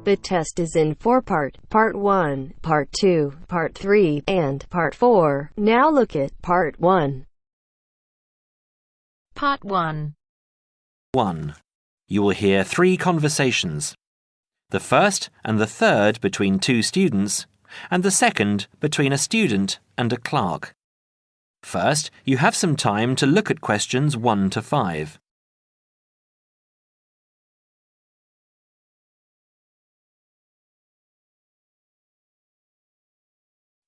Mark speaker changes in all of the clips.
Speaker 1: The test is in 4-part, Part 1, Part 2, Part 3, and Part 4. Now look at Part 1.
Speaker 2: Part 1.
Speaker 3: 1. You will hear 3 conversations. The first and the third between 2 students, and the second between a student and a clerk. First, you have some time to look at questions 1 to 5.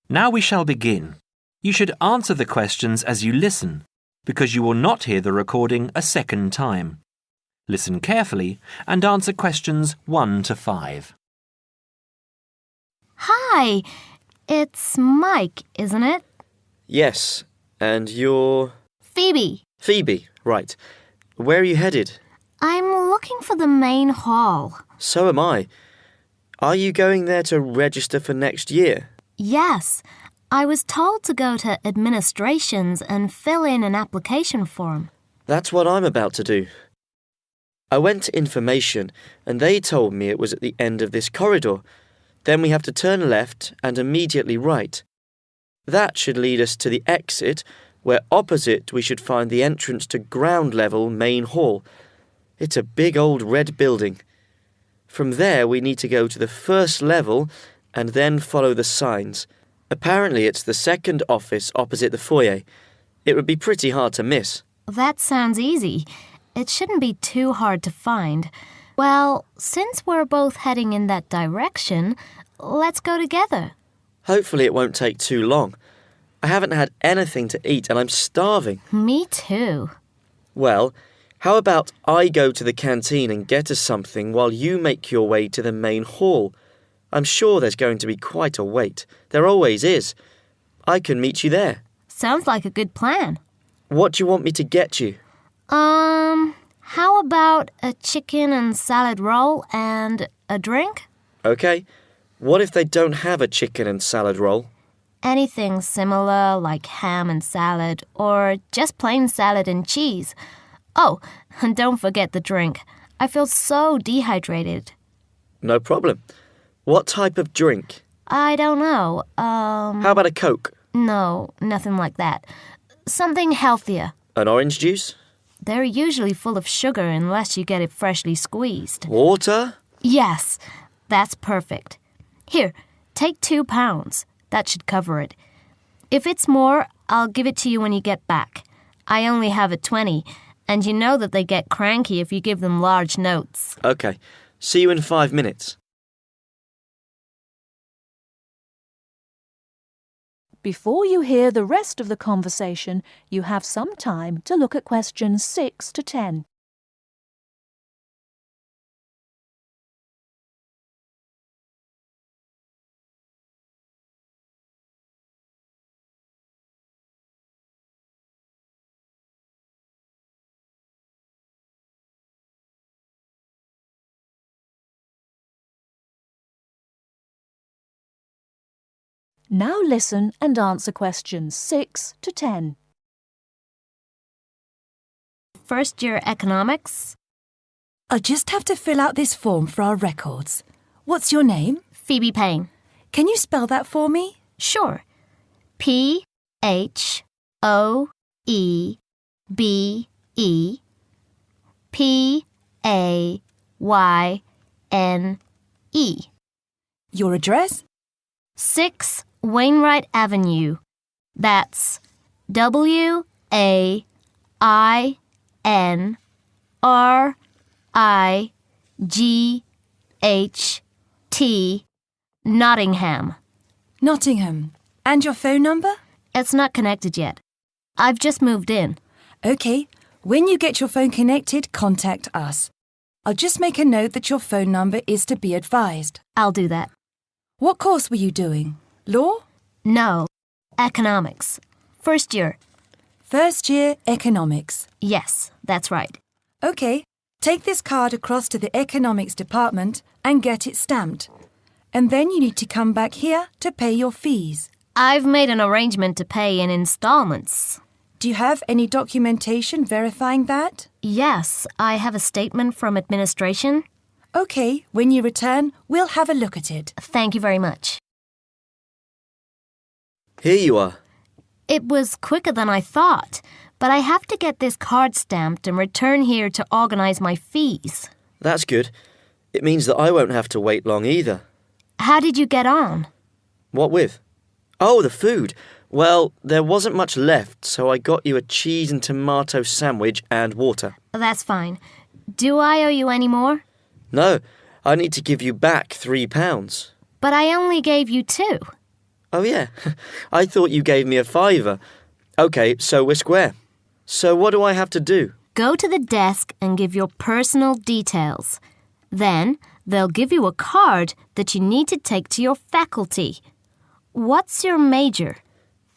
Speaker 3: Now we shall begin. You should answer the questions as you listen, because you will not hear the recording a second time. Listen carefully and answer questions 1 to 5.
Speaker 2: Hi, it's Mike, isn't it?
Speaker 4: Yes, and you're...
Speaker 2: Phoebe.
Speaker 4: Phoebe, right. Where are you headed?
Speaker 2: I'm looking for the main hall.
Speaker 4: So am I. Are you going there to register for next year?
Speaker 2: Yes, I was told to go to administrations and fill in an application form.
Speaker 4: That's what I'm about to do. I went to information and they told me it was at the end of this corridor. Then we have to turn left and immediately right. That should lead us to the exit, where opposite we should find the entrance to ground level main hall. It's a big old red building. From there we need to go to the first level and then follow the signs. Apparently it's the second office opposite the foyer. It would be pretty hard to miss.
Speaker 2: That sounds easy. It shouldn't be too hard to find. Well, since we're both heading in that direction, let's go together.
Speaker 4: Hopefully it won't take too long. I haven't had anything to eat and I'm starving.
Speaker 2: Me too.
Speaker 4: Well, how about I go to the canteen and get us something while you make your way to the main hall? I'm sure there's going to be quite a wait. There always is. I can meet you there.
Speaker 2: Sounds like a good plan.
Speaker 4: What do you want me to get you?
Speaker 2: How about a chicken and salad roll and a drink?
Speaker 4: Okay. What if they don't have a chicken and salad roll?
Speaker 2: Anything similar, like ham and salad, or just plain salad and cheese. Oh, and don't forget the drink. I feel so dehydrated.
Speaker 4: No problem. What type of drink?
Speaker 2: I don't know.
Speaker 4: How about a Coke?
Speaker 2: No, nothing like that. Something healthier.
Speaker 4: An orange juice?
Speaker 2: They're usually full of sugar unless you get it freshly squeezed.
Speaker 4: Water?
Speaker 2: Yes, that's perfect. Here, take £2. That should cover it. If it's more, I'll give it to you when you get back. I only have a 20, and you know that they get cranky if you give them large notes.
Speaker 4: Okay. See you in 5 minutes.
Speaker 5: Before you hear the rest of the conversation, you have some time to look at questions 6 to 10. Now listen and answer questions 6 to 10.
Speaker 2: First year economics.
Speaker 6: I just have to fill out this form for our records. What's your name?
Speaker 2: Phoebe Payne.
Speaker 6: Can you spell that for me?
Speaker 2: Sure. P-H-O-E-B-E-P-A-Y-N-E.
Speaker 6: Your address?
Speaker 2: 6 Wainwright Avenue. That's W-A-I-N-R-I-G-H-T, Nottingham.
Speaker 6: Nottingham. And your phone number?
Speaker 2: It's not connected yet. I've just moved in.
Speaker 6: OK. When you get your phone connected, contact us. I'll just make a note that your phone number is to be advised.
Speaker 2: I'll do that.
Speaker 6: What course were you doing? Law?
Speaker 2: No. Economics. First year.
Speaker 6: First year economics.
Speaker 2: Yes, that's right.
Speaker 6: OK. Take this card across to the economics department and get it stamped. And then you need to come back here to pay your fees.
Speaker 2: I've made an arrangement to pay in installments.
Speaker 6: Do you have any documentation verifying that?
Speaker 2: Yes, I have a statement from administration.
Speaker 6: OK, when you return, we'll have a look at it.
Speaker 2: Thank you very much.
Speaker 4: Here you are.
Speaker 2: It was quicker than I thought, but I have to get this card stamped and return here to organise my fees.
Speaker 4: That's good. It means that I won't have to wait long either.
Speaker 2: How did you get on?
Speaker 4: What with? Oh, the food. Well, there wasn't much left, so I got you a cheese and tomato sandwich and water.
Speaker 2: That's fine. Do I owe you any more?
Speaker 4: No, I need to give you back £3.
Speaker 2: But I only gave you 2.
Speaker 4: Oh, yeah. I thought you gave me a £5. OK, so we're square. So what do I have to do?
Speaker 2: Go to the desk and give your personal details. Then they'll give you a card that you need to take to your faculty. What's your major?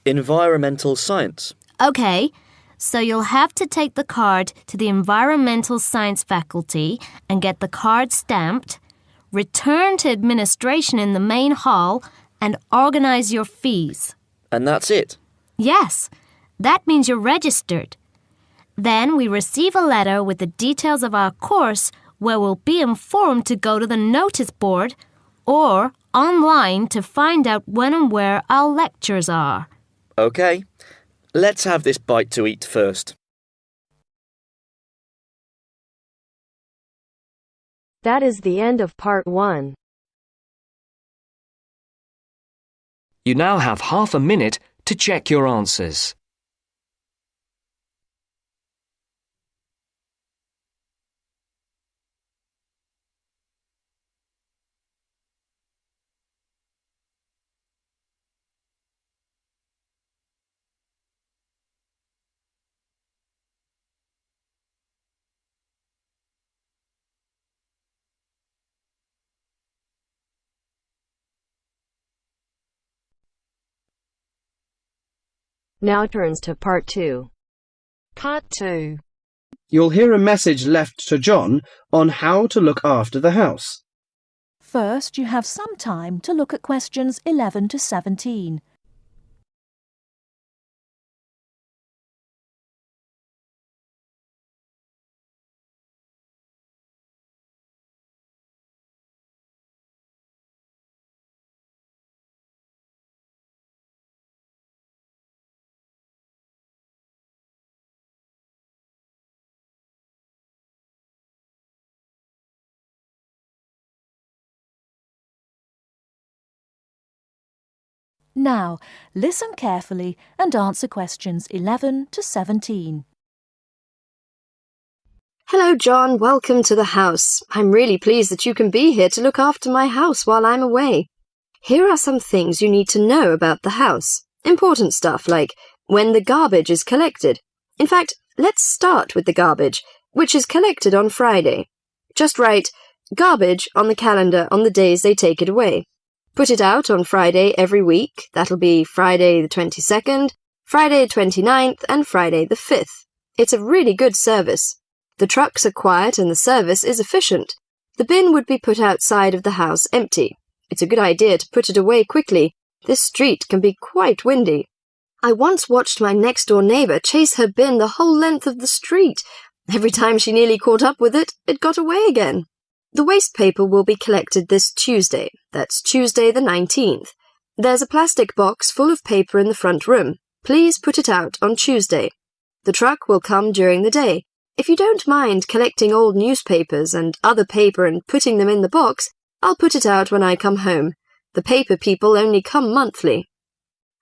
Speaker 4: Environmental science.
Speaker 2: OK, so you'll have to take the card to the environmental science faculty and get the card stamped, return to administration in the main hall, and organise your fees.
Speaker 4: And that's it?
Speaker 2: Yes, that means you're registered. Then we receive a letter with the details of our course where we'll be informed to go to the notice board or online to find out when and where our lectures are.
Speaker 4: OK, let's have this bite to eat first.
Speaker 1: That is the end of part 1.
Speaker 7: You now have half a minute to check your answers.
Speaker 1: Now turns to part 2.
Speaker 8: Part 2.
Speaker 9: You'll hear a message left to John on how to look after the house.
Speaker 5: First, you have some time to look at questions 11 to 17. Now, listen carefully and answer questions 11 to 17.
Speaker 1: Hello, John. Welcome to the house. I'm really pleased that you can be here to look after my house while I'm away. Here are some things you need to know about the house. Important stuff like when the garbage is collected. In fact, let's start with the garbage, which is collected on Friday. Just write garbage on the calendar on the days they take it away. Put it out on Friday every week. That'll be Friday the 22nd, Friday the 29th, and Friday the 5th. It's a really good service. The trucks are quiet and the service is efficient. The bin would be put outside of the house empty. It's a good idea to put it away quickly. This street can be quite windy. I once watched my next-door neighbour chase her bin the whole length of the street. Every time she nearly caught up with it, it got away again. The waste paper will be collected this Tuesday. That's Tuesday the 19th. There's a plastic box full of paper in the front room. Please put it out on Tuesday. The truck will come during the day. If you don't mind collecting old newspapers and other paper and putting them in the box, I'll put it out when I come home. The paper people only come monthly.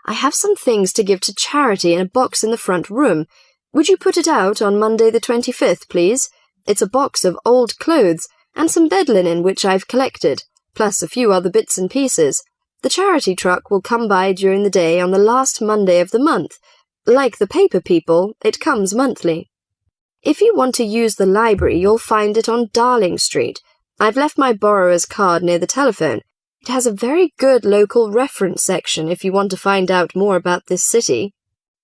Speaker 1: I have some things to give to charity in a box in the front room. Would you put it out on Monday the 25th, please? It's a box of old clothes and some bed linen which I've collected, plus a few other bits and pieces. The charity truck will come by during the day on the last Monday of the month. Like the paper people, it comes monthly. If you want to use the library, you'll find it on Darling Street. I've left my borrower's card near the telephone. It has a very good local reference section if you want to find out more about this city.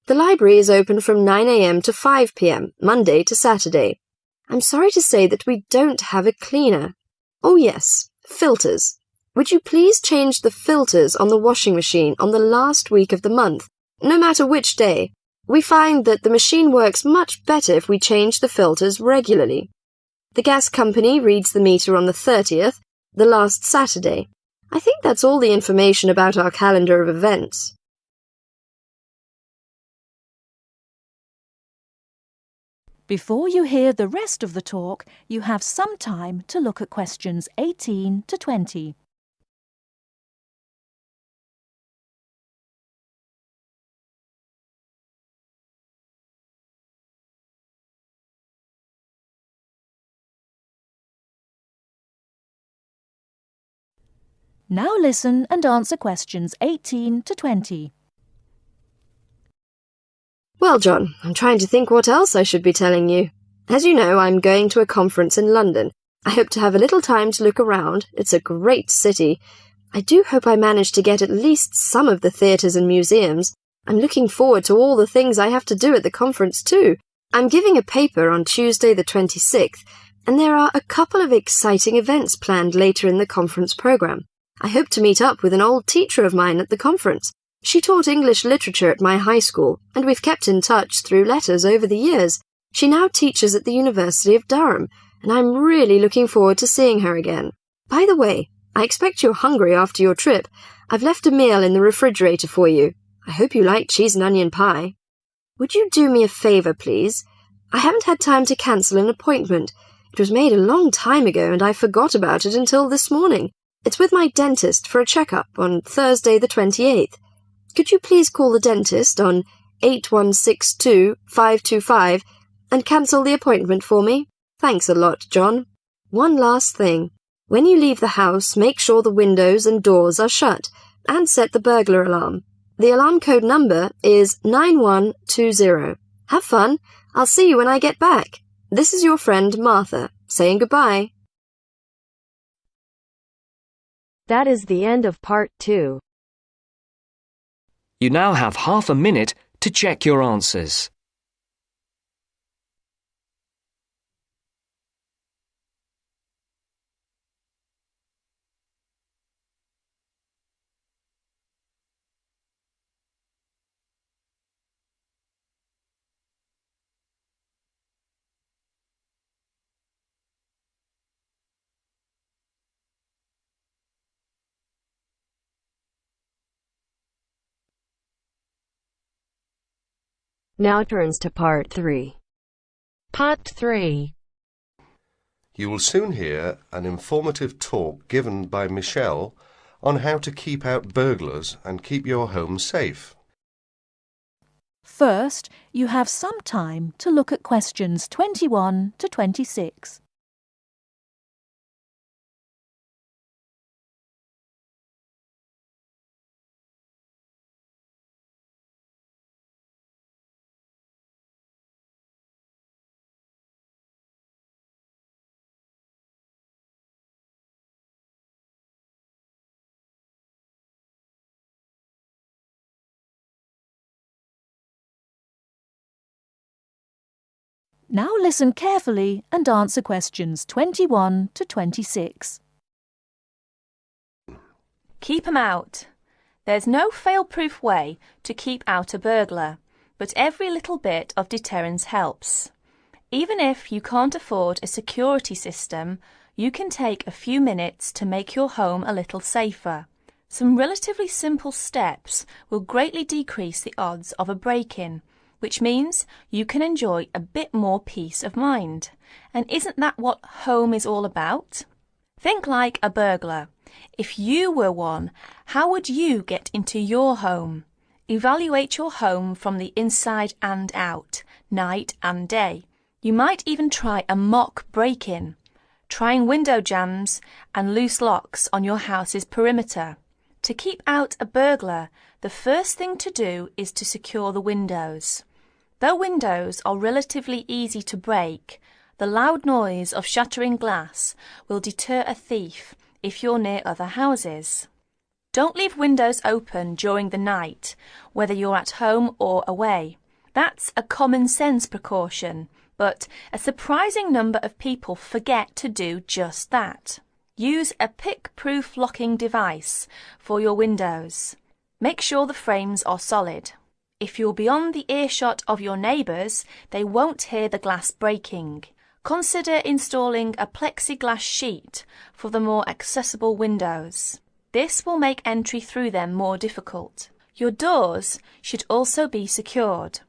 Speaker 1: The library is open from 9 a.m. to 5 p.m., Monday to Saturday. I'm sorry to say that we don't have a cleaner. Oh yes, filters. Would you please change the filters on the washing machine on the last week of the month, no matter which day? We find that the machine works much better if we change the filters regularly. The gas company reads the meter on the 30th, the last Saturday. I think that's all the information about our calendar of events.
Speaker 5: Before you hear the rest of the talk, you have some time to look at questions 18 to 20. Now listen and answer questions 18 to 20.
Speaker 1: Well, John, I'm trying to think what else I should be telling you. As you know, I'm going to a conference in London. I hope to have a little time to look around. It's a great city. I do hope I manage to get at least some of the theatres and museums. I'm looking forward to all the things I have to do at the conference too. I'm giving a paper on Tuesday the 26th, and there are a couple of exciting events planned later in the conference programme. I hope to meet up with an old teacher of mine at the conference. She taught English literature at my high school, and we've kept in touch through letters over the years. She now teaches at the University of Durham, and I'm really looking forward to seeing her again. By the way, I expect you're hungry after your trip. I've left a meal in the refrigerator for you. I hope you like cheese and onion pie. Would you do me a favour, please? I haven't had time to cancel an appointment. It was made a long time ago, and I forgot about it until this morning. It's with my dentist for a checkup on Thursday the 28th. Could you please call the dentist on 8162-525 and cancel the appointment for me? Thanks a lot, John. One last thing. When you leave the house, make sure the windows and doors are shut and set the burglar alarm. The alarm code number is 9120. Have fun. I'll see you when I get back. This is your friend Martha, saying goodbye.
Speaker 8: That is the end of part 2.
Speaker 7: You now have half a minute to check your answers.
Speaker 8: Now turns to part 3. Part 3.
Speaker 10: You will soon hear an informative talk given by Michelle on how to keep out burglars and keep your home safe.
Speaker 5: First, you have some time to look at questions 21 to 26. Now listen carefully and answer questions 21 to 26.
Speaker 11: Keep 'em out. There's no fail-proof way to keep out a burglar, but every little bit of deterrence helps. Even if you can't afford a security system, you can take a few minutes to make your home a little safer. Some relatively simple steps will greatly decrease the odds of a break-in, which means you can enjoy a bit more peace of mind. And isn't that what home is all about? Think like a burglar. If you were one, how would you get into your home? Evaluate your home from the inside and out, night and day. You might even try a mock break-in, trying window jams and loose locks on your house's perimeter. To keep out a burglar, the first thing to do is to secure the windows. Though windows are relatively easy to break, the loud noise of shattering glass will deter a thief if you're near other houses. Don't leave windows open during the night, whether you're at home or away. That's a common sense precaution, but a surprising number of people forget to do just that. Use a pick-proof locking device for your windows. Make sure the frames are solid. If you're beyond the earshot of your neighbours, they won't hear the glass breaking. Consider installing a plexiglass sheet for the more accessible windows. This will make entry through them more difficult. Your doors should also be secured.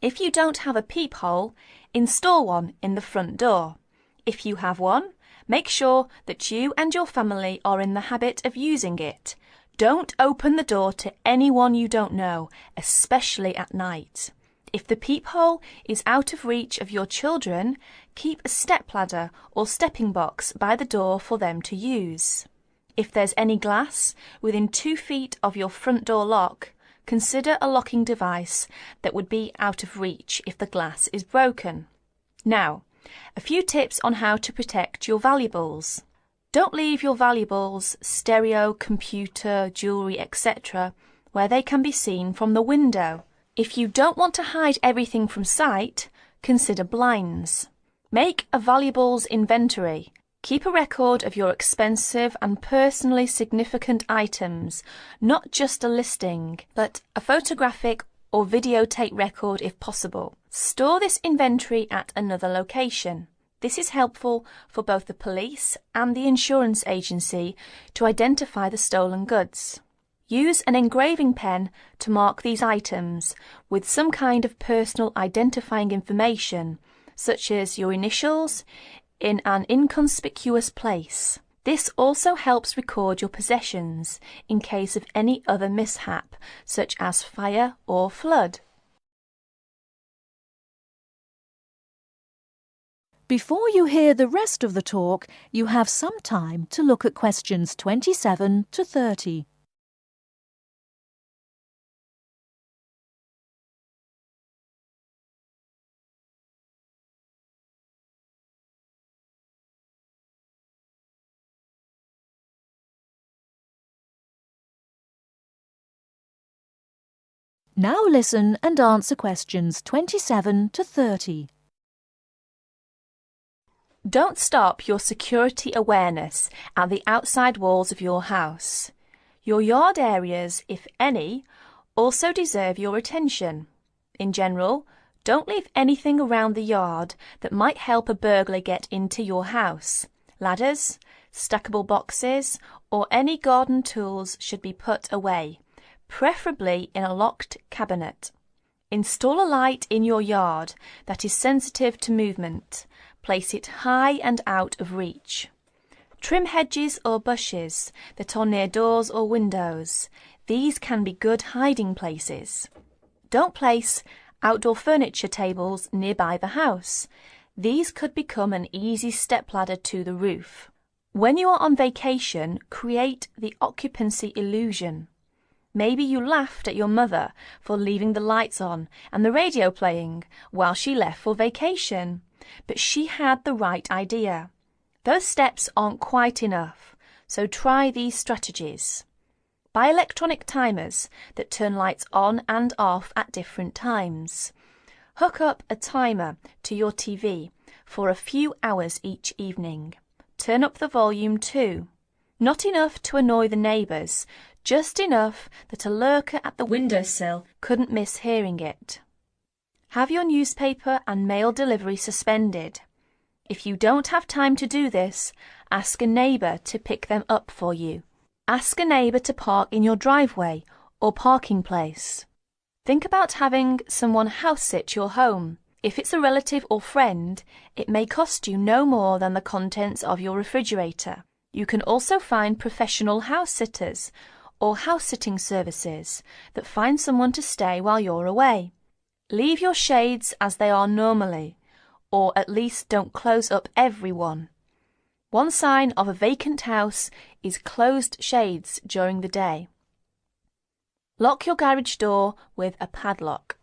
Speaker 11: If you don't have a peephole, install one in the front door. If you have one, make sure that you and your family are in the habit of using it. Don't open the door to anyone you don't know, especially at night. If the peephole is out of reach of your children, keep a stepladder or stepping box by the door for them to use. If there's any glass within 2 feet of your front door lock, consider a locking device that would be out of reach if the glass is broken. Now, a few tips on how to protect your valuables. Don't leave your valuables, stereo, computer, jewellery, etc., where they can be seen from the window. If you don't want to hide everything from sight, consider blinds. Make a valuables inventory. Keep a record of your expensive and personally significant items, not just a listing, but a photographic or videotape record if possible. Store this inventory at another location. This is helpful for both the police and the insurance agency to identify the stolen goods. Use an engraving pen to mark these items with some kind of personal identifying information, such as your initials, in an inconspicuous place. This also helps record your possessions in case of any other mishap, such as fire or flood.
Speaker 5: Before you hear the rest of the talk, you have some time to look at questions 27 to 30. Now listen and answer questions 27 to 30.
Speaker 11: Don't stop your security awareness at the outside walls of your house. Your yard areas, if any, also deserve your attention. In general, don't leave anything around the yard that might help a burglar get into your house. Ladders, stackable boxes, or any garden tools should be put away, preferably in a locked cabinet. Install a light in your yard that is sensitive to movement. Place it high and out of reach. Trim hedges or bushes that are near doors or windows. These can be good hiding places. Don't place outdoor furniture tables nearby the house. These could become an easy stepladder to the roof. When you are on vacation, create the occupancy illusion. Maybe you laughed at your mother for leaving the lights on and the radio playing while she left for vacation, but she had the right idea. Those steps aren't quite enough, so try these strategies. Buy electronic timers that turn lights on and off at different times. Hook up a timer to your TV for a few hours each evening. Turn up the volume too. Not enough to annoy the neighbours, just enough that a lurker at the windowsill couldn't miss hearing it. Have your newspaper and mail delivery suspended. If you don't have time to do this, ask a neighbour to pick them up for you. Ask a neighbour to park in your driveway or parking place. Think about having someone house sit your home. If it's a relative or friend, it may cost you no more than the contents of your refrigerator. You can also find professional house sitters or house-sitting services that find someone to stay while you're away. Leave your shades as they are normally, or at least don't close up every one. One sign of a vacant house is closed shades during the day. Lock your garage door with a padlock.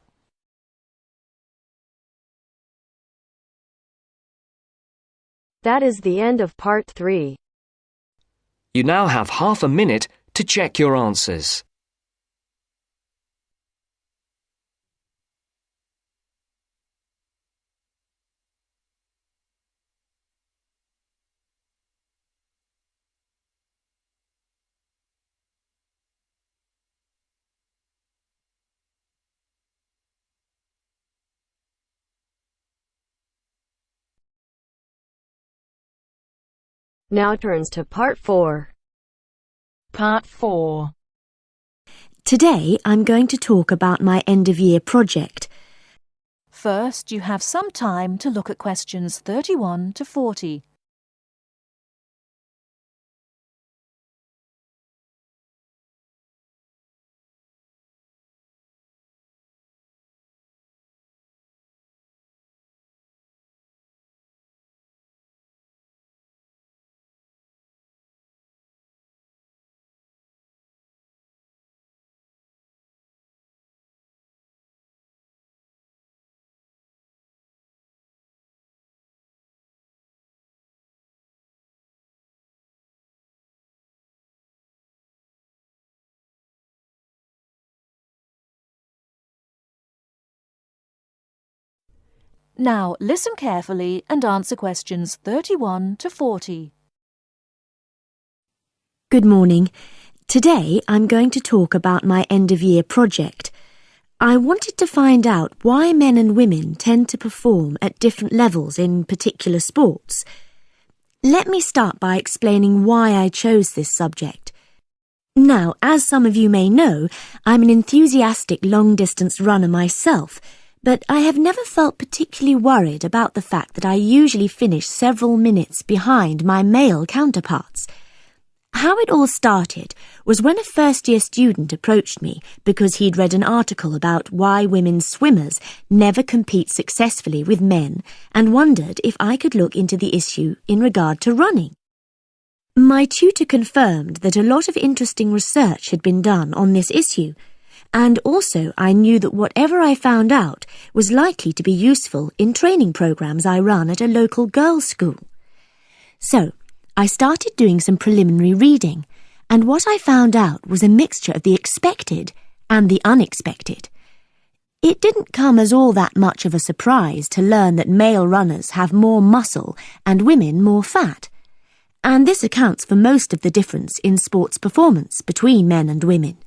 Speaker 8: That is the end of part 3.
Speaker 7: You now have half a minute to check your answers.
Speaker 8: Now turns to part 4.
Speaker 5: Part 4.
Speaker 12: Today I'm going to talk about my end-of-year project.
Speaker 5: First, you have some time to look at questions 31 to 40. Now listen carefully and answer questions 31 to 40.
Speaker 12: Good morning. Today I'm going to talk about my end-of-year project. I wanted to find out why men and women tend to perform at different levels in particular sports. Let me start by explaining why I chose this subject. Now, as some of you may know, I'm an enthusiastic long-distance runner myself, but I have never felt particularly worried about the fact that I usually finish several minutes behind my male counterparts. How it all started was when a first-year student approached me because he'd read an article about why women swimmers never compete successfully with men and wondered if I could look into the issue in regard to running. My tutor confirmed that a lot of interesting research had been done on this issue, and also I knew that whatever I found out was likely to be useful in training programs I run at a local girls' school. So, I started doing some preliminary reading, and what I found out was a mixture of the expected and the unexpected. It didn't come as all that much of a surprise to learn that male runners have more muscle and women more fat, and this accounts for most of the difference in sports performance between men and women.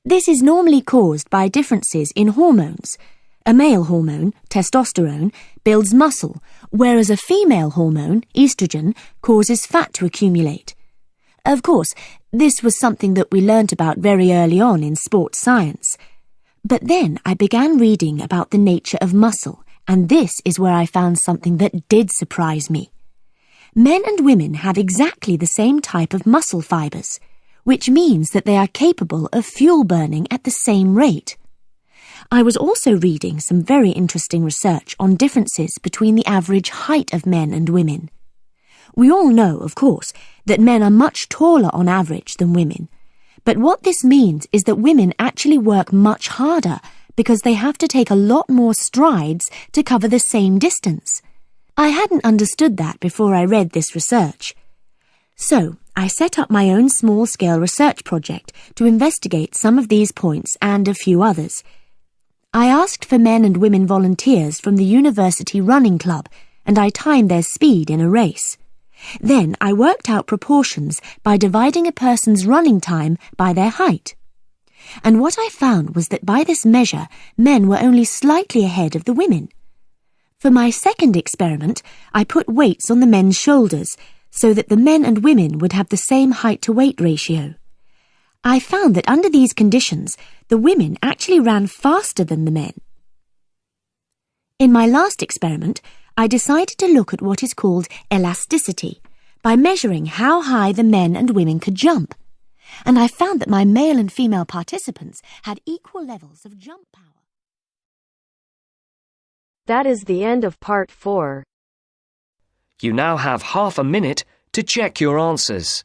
Speaker 12: This is normally caused by differences in hormones. A male hormone, testosterone, builds muscle, whereas a female hormone, estrogen, causes fat to accumulate. Of course, this was something that we learnt about very early on in sports science. But then I began reading about the nature of muscle, and this is where I found something that did surprise me. Men and women have exactly the same type of muscle fibers, which means that they are capable of fuel burning at the same rate. I was also reading some very interesting research on differences between the average height of men and women. We all know, of course, that men are much taller on average than women, but what this means is that women actually work much harder because they have to take a lot more strides to cover the same distance. I hadn't understood that before I read this research. So, I set up my own small-scale research project to investigate some of these points and a few others. I asked for men and women volunteers from the university running club, and I timed their speed in a race. Then I worked out proportions by dividing a person's running time by their height. And what I found was that by this measure, men were only slightly ahead of the women. For my second experiment, I put weights on the men's shoulders, so that the men and women would have the same height-to-weight ratio. I found that under these conditions, the women actually ran faster than the men. In my last experiment, I decided to look at what is called elasticity, by measuring how high the men and women could jump. And I found that my male and female participants had equal levels of jump power.
Speaker 8: That is the end of part 4.
Speaker 7: You now have half a minute to check your answers.